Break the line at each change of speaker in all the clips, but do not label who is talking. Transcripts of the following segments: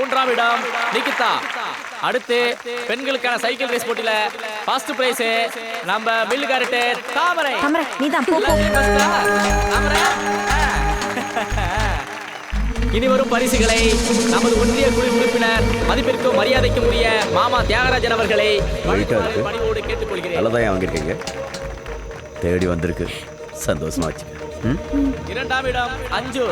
3ஆம் இடம் நிகிதா. அடுத்து பெண்களுக்கான சைக்கிள் ரேஸ் போட்டியில ஃபர்ஸ்ட் பிரைஸ் நம்ம மில்லுகாரட்டே தாமரை.
நீதான் போ.
தாமரை. இனி வரும் பரிசுகளை நமது ஒன்றிய குழு உறுப்பினர் மதிப்பிற்கும் மரியாதைக்கும் உரிய மாமா தியாகராஜன் அவர்களை பணிவோடு கேட்டுக்கொள்கிறேன்.
நல்லதான் வாங்கியிருக்கீங்க, தேடி வந்திருக்கு, சந்தோஷமா வச்சுக்க.
2ஆம் இடம் அஞ்சு.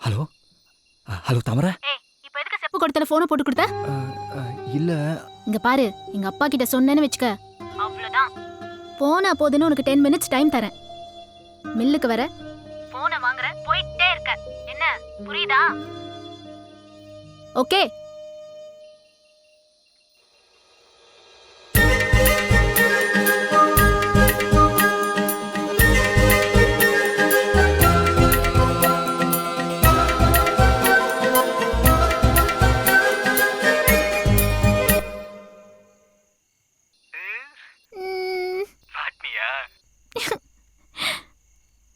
ஹலோ ஹலோ தாமரை.
இப்போ எதுக்கு செப்பு கொடுத்தல போனை போட்டு கொடுத்த?
இல்ல
இங்க பாரு, எங்க அப்பா கிட்ட சொன்னேன்னு வெச்சுக்க, அவ்வளவுதான். போனா போதுன்னு உனக்கு 10 minutes டைம் தரேன். மில்லுக்கு வர போனை வாங்குற, போயிட்டே இருக்க. என்ன புரியுதா? ஓகே.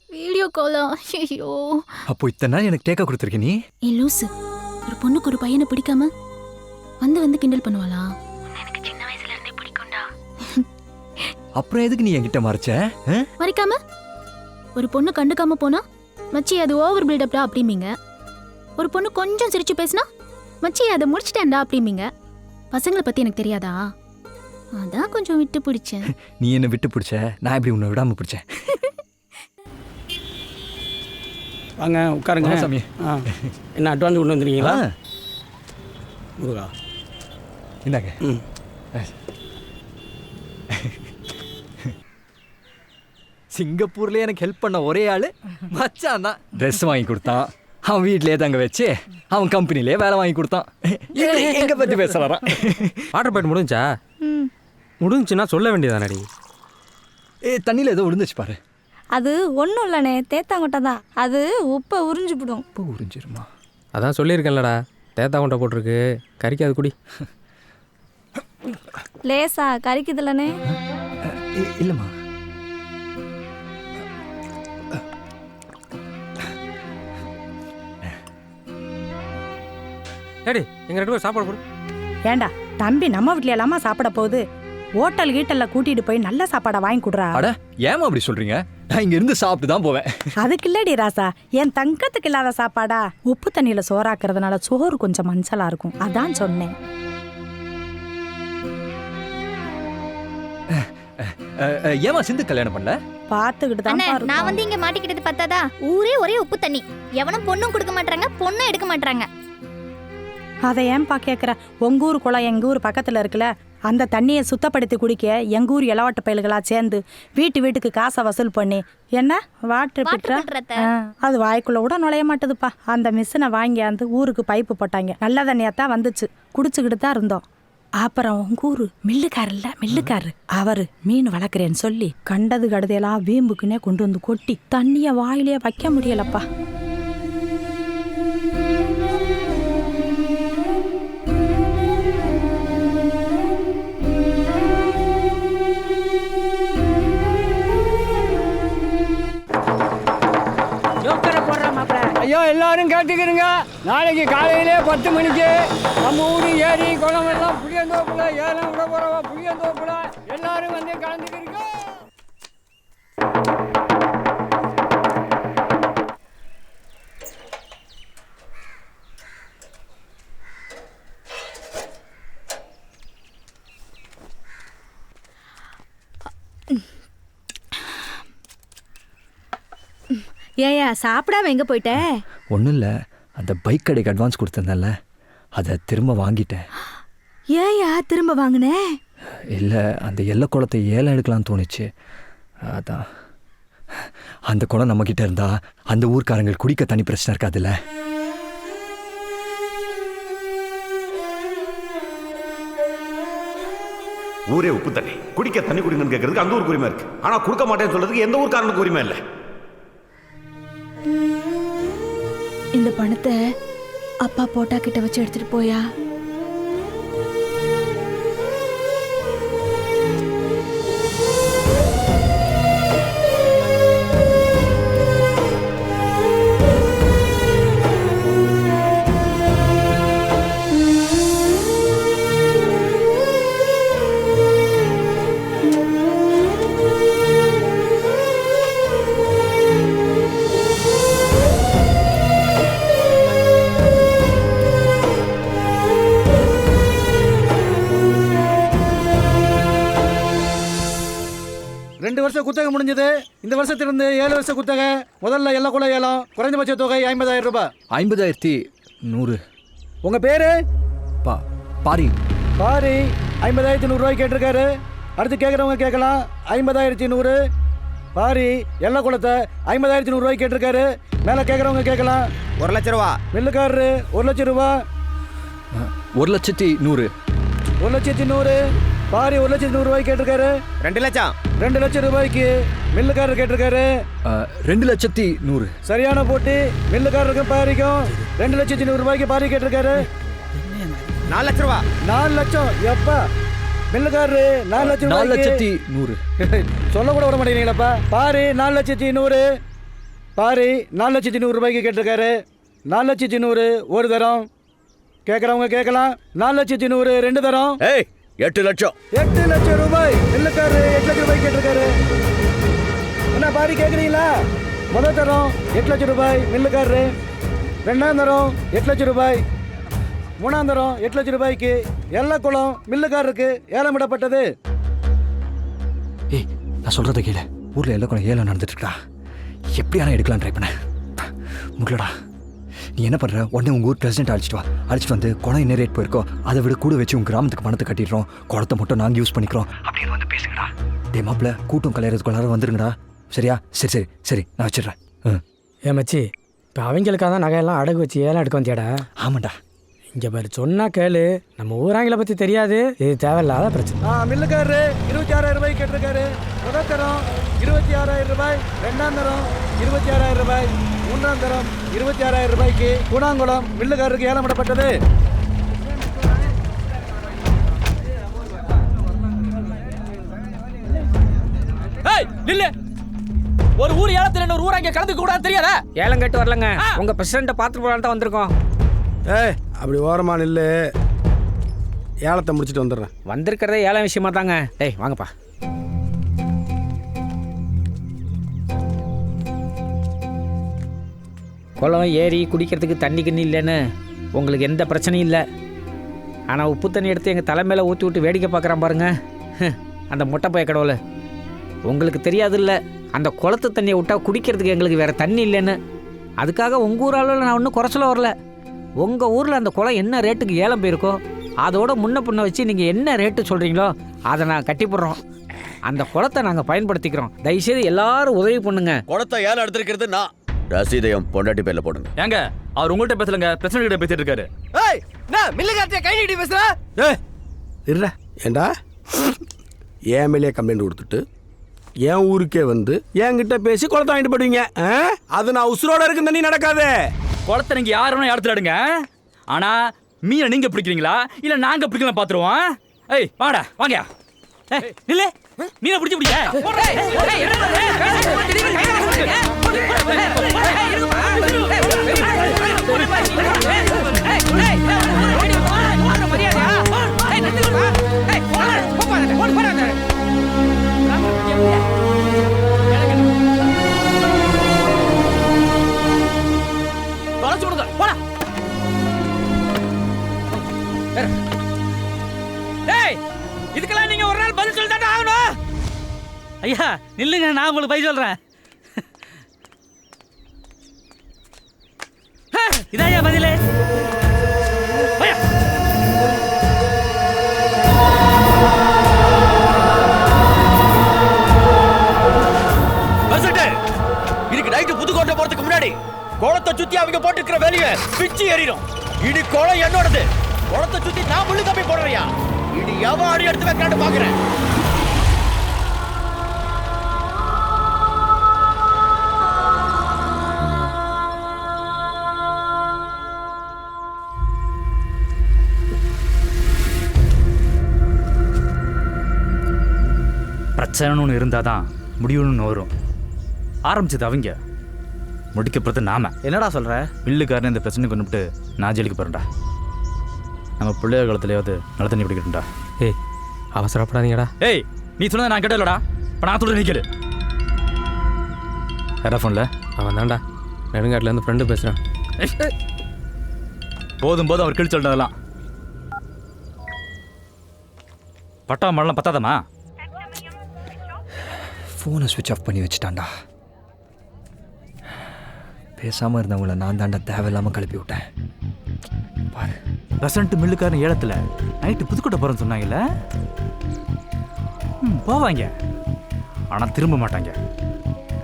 வீடியோ காலா? ஐயோ.
அப்போ இத்தனை நாள் எனக்கு டேக்கா கொடுத்துருக்க நீ?
ஏ லூசு, ஒரு பொண்ணுக்கு ஒரு பையனை பிடிக்காம வந்து வந்து கிண்டல் பண்ணுவாளா? எனக்கு சின்ன வயசுல இருந்தே பிடிக்கும்டா.
அப்புறம் எதுக்கு நீ என்கிட்ட மறைச்ச?
மறைக்காம ஒரு பொண்ணு கண்டுக்காம போனா மச்சி அது ஓவர் பில்டப்டா அப்படிம்பீங்க. ஒரு பொண்ணு கொஞ்சம் சிரிச்சு பேசினா மச்சி அதை முடிச்சிட்டேன்டா அப்படிம்பீங்க. பசங்களை பத்தி எனக்கு தெரியாதா? அதான் கொஞ்சம் விட்டு பிடிச்சேன்.
நீ என்ன விட்டு பிடிச்ச, நான் எப்படி உன்னை விடாம பிடிச்சேன்?
வாங்க உட்காருங்க
சாமி.
என்ன அட்வான்ஸ் கொண்டு வந்துருக்கீங்களா? முருகா
இந்தாங்க. சிங்கப்பூர்ல எனக்கு ஹெல்ப் பண்ண ஒரே ஆளு மச்சான் தான். ட்ரெஸ் வாங்கி கொடுத்தான், அவன் வீட்லயே தங்க வச்சு அவன் கம்பெனிலே வேலை வாங்கி கொடுத்தான். எங்க பத்தி பேசலாம்?
வாட்டர் பாயிண்ட் முடிஞ்சா? முடிஞ்சுன்னா சொல்ல வேண்டியதானடி.
தண்ணியில் ஏதோ விழுந்துச்சு பாரு.
அது ஒன்றும் இல்லைண்ணே, தேத்தாங்கொட்டை தான். அது உப்பை உறிஞ்சிவிடும்.
உப்பு உறிஞ்சிருமா?
அதான் சொல்லியிருக்கேன்லடா, தேத்தாங்கொட்டை போட்டிருக்கு, கறிக்காது குடி.
லேசா கறிக்குதுல்லண்ணே?
இல்லைம்மா.
ஏடி எங்க 2 பேரும் சாப்பாடு போடு.
ஏண்டா தம்பி நம்ம வீட்ல எல்லாமா சாப்பிட போகுது? ஹோட்டல் கீட்டல்ல கூட்டிட்டு போய் நல்ல சாப்பாடை வாங்கி கொடுறா.
அட ஏமா அப்படி சொல்றீங்க? நான் இங்க இருந்து சாப்பிட்டு தான் போவேன்.
அதுக்கு இல்லடி ராசா, என் தங்கத்துக்கு இல்லாத சாப்பாடா? உப்பு தண்ணியில சோறாக்குறதுனால சோறு கொஞ்சம் மஞ்சளா இருக்கும், அதான் சொன்னேன்.
ஏமா சிந்து கல்யாணம் பண்ணல?
பாத்துக்கிட்டு தான் பாரு.
நான் வந்து இங்க மாட்டிக்கிட்டது பத்தாதா? ஊரே ஒரே உப்பு தண்ணி, எவனும் பொண்ணும் கொடுக்க மாட்டாங்க, பொண்ணும் எடுக்க மாட்டாங்க.
அதை ஏன்பா கேக்குற? உங்க ஊர் குளம் எங்க ஊர் பக்கத்துல இருக்குல்ல, அந்த தண்ணியை சுத்தப்படுத்தி குடிக்க எங்க ஊர் இளவாட்டு பயல்களா சேர்ந்து வீட்டுக்கு காசை வசூல் பண்ணி என்ன வாட்டர் பிட்ரா அது வாய்க்குள்ள கூட நுழைய மாட்டுதுப்பா. அந்த மிஷினை வாங்கியாந்து ஊருக்கு பைப்பு போட்டாங்க. நல்ல தண்ணியாத்தான் வந்துச்சு, குடிச்சுக்கிட்டு தான் இருந்தோம். அப்புறம் உங்க ஊரு மில்லுக்காரு அவரு மீன் வளர்க்குறேன்னு சொல்லி கண்டது கடுதையெல்லாம் வீம்புக்குன்னே கொண்டு வந்து கொட்டி தண்ணிய வாயிலே வைக்க முடியலப்பா.
ஐயோ எல்லாரும் கேட்டுக்கிறீங்க, நாளைக்கு காலையிலே 10 மணிக்கு நம்ம ஊர் ஏரி குளம் எல்லாம் புளியந்தோப்புல ஏலம் விட போறவா. புளியந்தோப்புல எல்லாரும் வந்து கலந்துக்கிறீங்க.
ஏயா சாப்பிடாம எங்க போயிட்ட?
ஒன்றும் இல்லை, அந்த பைக் கடைக்கு அட்வான்ஸ் கொடுத்துருந்தேன்ல, அதை திரும்ப வாங்கிட்டேன்.
ஏயா திரும்ப வாங்கின?
இல்லை, அந்த எல்லை குளத்தை ஏலம் எடுக்கலாம்னு தோணுச்சு, அதான். அந்த குளம் நம்மக்கிட்ட இருந்தா அந்த ஊர்க்காரங்களுக்கு குடிக்க தண்ணி பிரச்சனை இருக்காதுல்ல.
ஊரே உப்பு தண்ணி, குடிக்க தண்ணி குடிங்கன்னு கேட்கறதுக்கு அந்த ஊருக்கு உரிமை இருக்கு. ஆனா கொடுக்க மாட்டேன்னு சொல்றதுக்கு எந்த ஊருக்காரனுக்கு உரிமை இல்லை.
இந்த பணத்தை அப்பா போட்டா கிட்ட வச்சு எடுத்துட்டு போயா.
குத்தகை முடிஞ்சது. இந்த வருஷத்திலிருந்து 7 வருஷ குத்தகை. முதல்ல எல்லா குல ஏலம். குறைந்தபட்ச தொகை 50,000 ரூபாய்.
50,100.
உங்க பேரு?
பாரி.
பாரி 50,100 ரூபாய் கேட்டிருக்காரு. அடுத்து கேட்குறவங்க கேட்கலாம். 50,100. பாரி எல்லா குளத்தை 50,100 ரூபாய் கேட்டிருக்காரு. மேலே கேட்குறவங்க கேட்கலாம்.
1 லட்சம் ரூபா.
மில்லுக்காரரு 1 லட்சம் ரூபா.
1,100,000.
1,100,000. பாரி 1,100,000 ரூபாய் கேட்டிருக்காரு.
2 லட்சம்.
2 லட்சம் ரூபாய்க்கு மில்லுக்காரர் கேட்டிருக்காரு.
2,100,000.
சரியான போட்டி. மில்லுக்காரருக்கும் பாரிக்கும் 2,100,000 ரூபாய்க்கு பாரி கேட்டிருக்காரு.
4 லட்சம் ரூபா.
4 லட்சம் எப்பா? மில்லுக்காரரு 4 லட்சம்.
4,100,000.
சொல்ல கூட விட மாட்டேங்கிறீங்களப்பா. பாரி 4,100,000. பாரி 4,100,000 ரூபாய்க்கு கேட்டிருக்காரு. 4,100,000 ஒரு தரம். கேட்குறவங்க கேட்கலாம். 4,100,000 2 தரம்.
8 லட்சம்.
8 லட்சம் ரூபாய். மில்லுக்காரரு 8 லட்சம் ரூபாய் கேட்டிருக்காரு. என்ன பாரி கேட்குறீங்களா? முதல் தரம் 8 லட்சம் ரூபாய் மில்லுக்காரரு. 2ஆம் தரம் 8 லட்சம் ரூபாய். 3ஆம் தரம் 8 லட்சம் ரூபாய்க்கு எல்லா குளம் மில்லுக்காரருக்கு ஏலமிடப்பட்டது.
நான் சொல்றத கேளு. ஊர்ல எல்லா குளம் ஏலம் நடந்துட்டு இருக்கா. எப்படியான எடுக்கலாம் ட்ரை பண்ண முடியலடா. நீ என்ன பண்ற? உடனே உங்க ஊர் பிரசிடென்ட் அழைச்சிட்டு வா. அழைச்சிட்டு வந்து குளம் என்ன ரேட் போயிருக்கோ அதை விட கூட வச்சு உங்க கிராமத்துக்கு பணத்தை கட்டிடுறோம். குளத்தை மட்டும் நாங்கள் யூஸ் பண்ணிக்கிறோம் அப்படின்னு வந்து பேசுங்கடா. டே மாப்பிள்ள, கூட்டம் கலையறதுக்குள்ளார வந்துருங்கடா. சரியா? சரி சரி சரி, நான் வச்சிடுறேன்.
ஏன் மச்சி, இப்போ அவங்களுக்காக தான் நகையெல்லாம் அடகு வச்சு ஏலம் எடுக்க வந்தியாடா?
ஆமாண்டா.
இங்கே பாரு, சொன்னா கேளு. நம்ம ஊராங்களை பற்றி தெரியாது. இது தேவையில்லாத பிரச்சனை. மில்லுக்காரரு 26,000 ரூபாய் கேட்டிருக்காரு. முதல் தரம் 26,000 ரூபாய். 2ஆம் தரம் 26,000 ரூபாய். 3ஆம் தரம் 26,000 ரூபாய்க்கு கூடாங்குளம் மில்லுக்காரருக்கு ஏலமிடப்பட்டது.
ஒரு ஊர் ஏலத்தில் இன்னொரு ஊர் அங்கே கலந்து கூட தெரியாதா?
ஏலம் கேட்டு வரலங்க. உங்க பிரசிடண்ட்டை பார்த்துட்டு போகலான்னு தான் வந்திருக்கோம்.
அப்படி ஓரமா நில்லு. ஏலத்தை முடிச்சுட்டு வந்துடுறேன்.
வந்திருக்கிறதே ஏலம் விஷயமா தாங்க. வாங்கப்பா. குளம் ஏரி குடிக்கிறதுக்கு தண்ணி கிண்ணி இல்லைன்னு உங்களுக்கு எந்த பிரச்சனையும் இல்லை. ஆனால் உப்பு தண்ணி எடுத்து எங்கள் தலைமையில் ஊற்றி விட்டு வேடிக்கை பார்க்குறான் பாருங்க அந்த மொட்டை பைய கடவுள். உங்களுக்கு தெரியாதுல்ல, அந்த குளத்து தண்ணியை விட்டால் குடிக்கிறதுக்கு எங்களுக்கு வேறு தண்ணி இல்லைன்னு. அதுக்காக உங்கள் ஊர் அளவில் நான் ஒன்றும் குறைச்சல வரல. உங்கள் ஊரில் அந்த குளம் என்ன ரேட்டுக்கு ஏலம் போயிருக்கோ அதோட முன்ன பின்ன வச்சு நீங்கள் என்ன ரேட்டு சொல்கிறீங்களோ அதை நான் கட்டிப்படுறோம். அந்த குளத்தை நாங்கள் பயன்படுத்திக்கிறோம். தயவுசெய்து எல்லாரும் உதவி பண்ணுங்க.
குளத்தை ஏலம் எடுத்திருக்கிறது நான். ரசீதையும் பொண்டாட்டி பேர்ல போடுங்க.
ஏங்க, அவர் உங்கள்கிட்ட பேசலங்க, பிரச்சனை கிட்ட பேசிட்டு இருக்காரு.
கை நீட்டி பேசுற
ஏண்டா என் மேலேயே கம்ப்ளைண்ட் கொடுத்துட்டு என் ஊருக்கே வந்து என்கிட்ட பேசி குளத்தை வாங்கிட்டு போடுவீங்க. அது நான் உசுரோட இருக்கு தண்ணி நடக்காது.
குளத்தை நீங்க யாரும் இடத்துல எடுங்க. ஆனா மீனை நீங்க பிடிக்கிறீங்களா இல்ல நாங்க பிடிக்கலாம் பாத்துருவோம். ஏய் வாடா வாங்க. இல்ல மீனை பிடிச்சு பிடிக்க. இதுக்கெல்லாம் நீங்க ஒரு நாள் பதில் சொல்லிதான் ஆகணும். ஐயா நில்லுங்க, நான் உங்களுக்கு பதில் சொல்றேன். இதாயா பதிலே?
இதுக்கு நைட்டு புதுக்கோட்டை போறதுக்கு முன்னாடி குளத்தை சுத்தி அவங்க போட்டுக்கிற வேலையை பிச்சு எறிடும். இனி குளம் என்னோடது. குளத்தை சுத்தி நான் முள்ளு கம்பி போடுறியா? இனி எவன் அடி எடுத்து வைக்கலான்னு பாக்குறேன்.
பிரச்சனைன்னு ஒன்று இருந்தால் தான் முடிவுன்னு வரும். ஆரம்பிச்சது அவங்க, முடிக்கப்படுறது நாம.
என்னடா சொல்ற?
மில்லுக்காரன் இந்த பிரச்சனை கொண்டுபிட்டு நான் ஜெயிலுக்கு போகிறேன்டா. நம்ம பிள்ளைய காலத்துலையாவது நல்ல தண்ணி பிடிக்கட்டும்டா.
ஏய் அவசரப்படாதீங்கடா.
ஏய் நீ சொன்னதை நான் கேட்டலடா. இப்போ நான் சொல்கிறேன், நீ கேளு. யாரா ஃபோனில்?
அவன் தான்டா, நெடுங்காட்டிலேருந்து ஃப்ரெண்டு பேசுகிறான்.
போதும் போதும் அவர் கிழிச்சு சொல்லிட்டதெல்லாம். பட்டா மழலாம் பத்தாதம்மா.
ஃபோனை ஸ்விட்ச் ஆஃப் பண்ணி வச்சுட்டான்டா. பேசாமல் இருந்தவங்கள நான் தாண்டா தேவையில்லாமல் கிளப்பி விட்டேன். பாரு,
பெசன்ட் மில்லுக்காரன் ஏலத்தில் நைட்டு புதுக்கோட்டை போகிறேன்னு சொன்னாங்கல்ல. போவாங்க, ஆனால் திரும்ப மாட்டாங்க.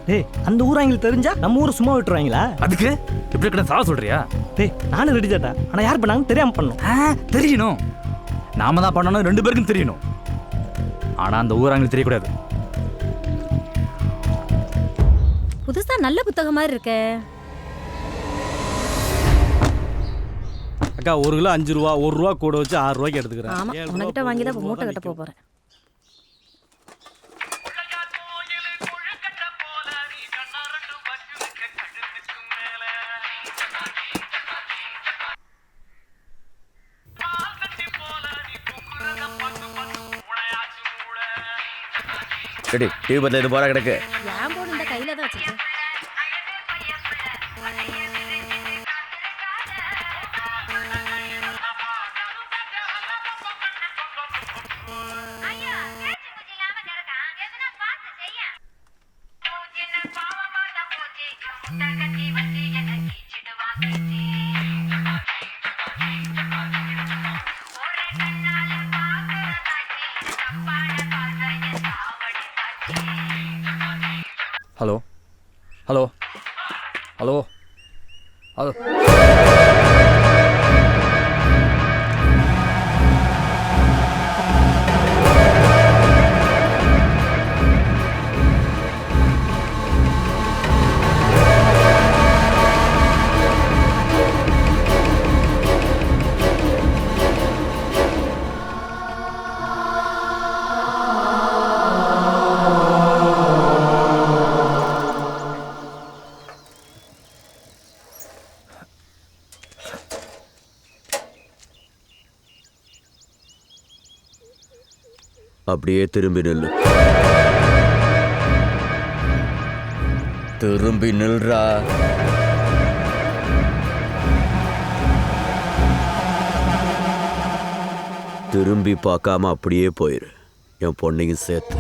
டேய், அந்த ஊராங்களுக்கு தெரிஞ்சா நம்ம ஊரை சும்மா விட்டுருவாங்களா?
அதுக்கு எப்படி கிட்ட சாவ சொல்றியா?
டேய், நானும் ரெடி தாட்டா. ஆனால் யார் பண்ணாங்கன்னு தெரியாமல் பண்ணணும்.
தெரியணும். நாம தான் பண்ணணும், 2 பேருக்கும் தெரியணும். ஆனால் அந்த ஊராங்களுக்கு தெரியக்கூடாது.
புதுசா நல்ல புத்தகம் மாதிரி இருக்கே.
அக்கா 1 கிலோ 5 ரூபா, 1 ரூபா கூட வச்சு 6 ரூபாய்க்கு எடுத்துக்கிறேன்.
ஆமா, உனக்கிட்ட வாங்கி தான் மூட்டை கட்ட போறேன்.
ரெடி, டிவி பத்தில இது போற கிடக்கு.
ஏன் போன் இந்த கையில தான் வச்சிருக்கேன்.
Hello hello hello hello.
அப்படியே திரும்பி நில்லு. திரும்பி நில்றா. திரும்பி பார்க்காம அப்படியே போயிரு, என் பொண்ணையும் சேர்த்து.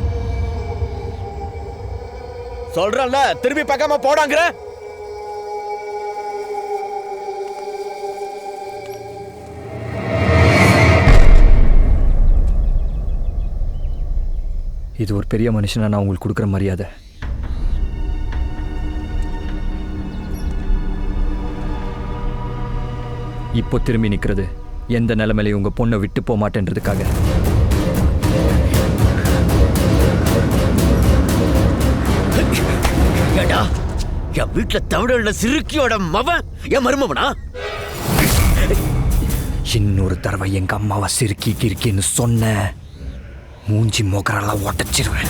சொல்றல்ல, திரும்பி பார்க்காம போடாங்கிற.
இது ஒரு பெரிய மனுஷனா நான் உங்களுக்கு கொடுக்குற மரியாதை. இப்போ திரும்பி நிற்கிறது எந்த நிலைமையிலையும் உங்கள் பொண்ணை விட்டு போக மாட்டேன்றதுக்காக.
ஏடா, என் வீட்டுல தமிழ் சிறுக்கியோட மவன் என் மருமவனா?
இன்னொரு தடவை எங்கள் அம்மாவை சிறுக்கி கிறுக்கின்னு சொன்ன மூஞ்சி மோக்கரெல்லாம் உடச்சிருவேன்.